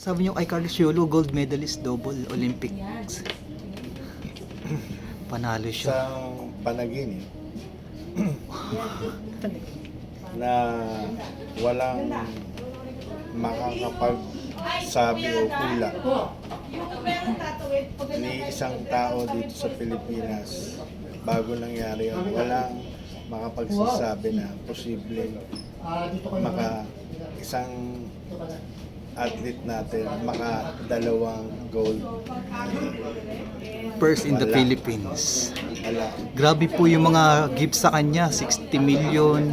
Sabi niyo kay Carlos Yulo, gold medalist, double Olympics. Panalo siya. Sa panaginip na walang makakapagsabi o hula ni isang tao dito sa Pilipinas bago nangyari yun, walang makapagsasabi na posibleng isang athlete natin makadalawang gold. First in the Wala. Philippines. Wala. Grabe po yung mga gifts sa kanya, 60 million,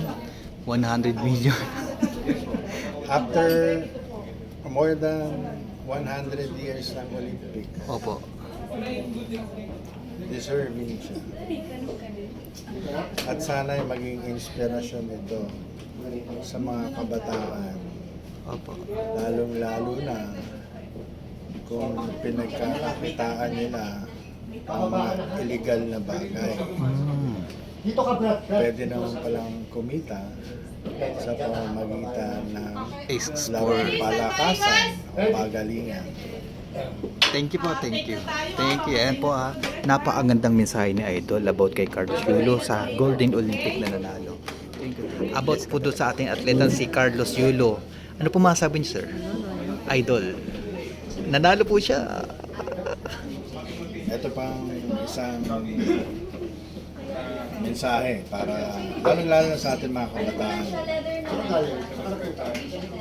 100 million. After more than 100 years ng Olympics, Opo. deserving siya. At sana'y maging inspirasyon ito sa mga kabataan, Opo. lalong-lalo na kung pinagkakakitaan nila ang mga illegal na bagay. Pwede naman palang kumita sa pamamagitan ng Export. palakasan o pagalingan. Thank you po, thank you. Thank you. Ayan po napakagandang mensahe ni Idol about kay Carlos Yulo sa Golden Olympic na nanalo. Thank you. About po doon sa ating atleta si Carlos Yulo. Ano po masabi niyo, sir? Idol. Nanalo po siya. Ito pang isang mensahe para lalo na sa ating mga kabataan.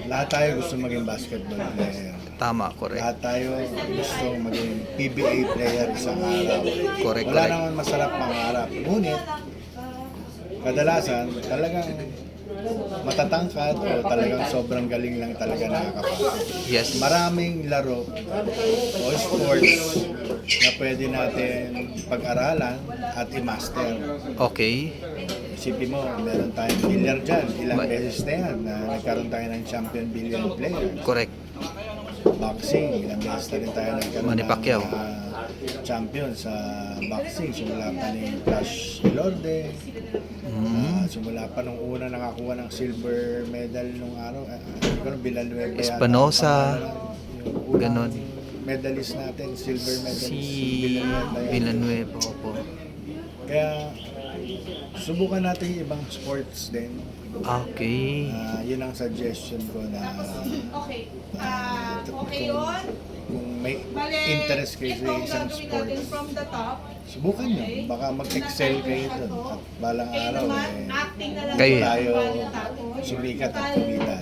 Lahat tayo gusto maging basketball player. Tama, correct. Lahat tayo gusto maging PBA player isang araw. Correct, Wala correct. naman masarap mangarap. Ngunit, kadalasan talagang matatangkad o talagang sobrang galing lang talaga nakakapasok. Yes. Maraming laro o sports na pwede natin pag-aralan at i-master. Okay. Isipin mo, meron tayong billiard dyan. Ilang beses na yan na nagkaroon tayo ng champion billiard player. Correct. Boxing, ilang beses na rin tayo nagkaroon Manny Pacquiao. ng champion sa boxing. Simula pa ni Flash Lorde. Simula pa nung una nakakuha ng silver medal nung araw. Hindi ko Villanueva yata. Espinosa. Yung unang Ganon. medalist natin, silver medalist. Si Villanueva po. Kaya subukan natin yung ibang sports din. Okay. Yun ang suggestion ko na kung may interest kayo sa isang sports, subukan nyo. Baka mag-excel kayo dun. At balang araw, Kayo. tayo sumikat at kumita.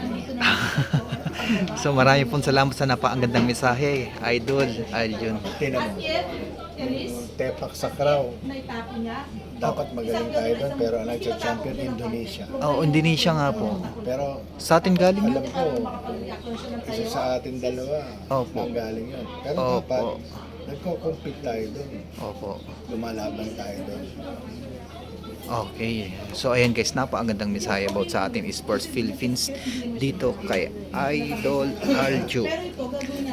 So marami pong salamat sa napakagandang mensahe, Idol Aljun. Tinan mo, yung tepak sa crow, dapat magaling tayo doon, pero ang nagsa-champion Indonesia. Oh, Indonesia nga po. Pero Sa atin galing yun? alam ko, isa sa ating dalawa, Opo. ang galing yun. Pero Opo. dapat, nagko-compete tayo doon. Opo. Lumalaban tayo doon. Okay. So ayan guys, napakagandang mensahe about sa ating Esports Philippines dito kay Idol Aljo.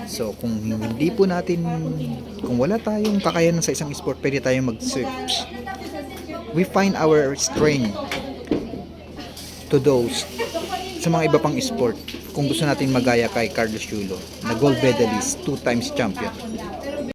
So kung hindi po natin, kung wala tayong kakayanan sa isang sport, pwede tayong mag-search. We find our strength to those sa mga iba pang sport. Kung gusto natin magaya kay Carlos Yulo na gold medalist, 2 times champion.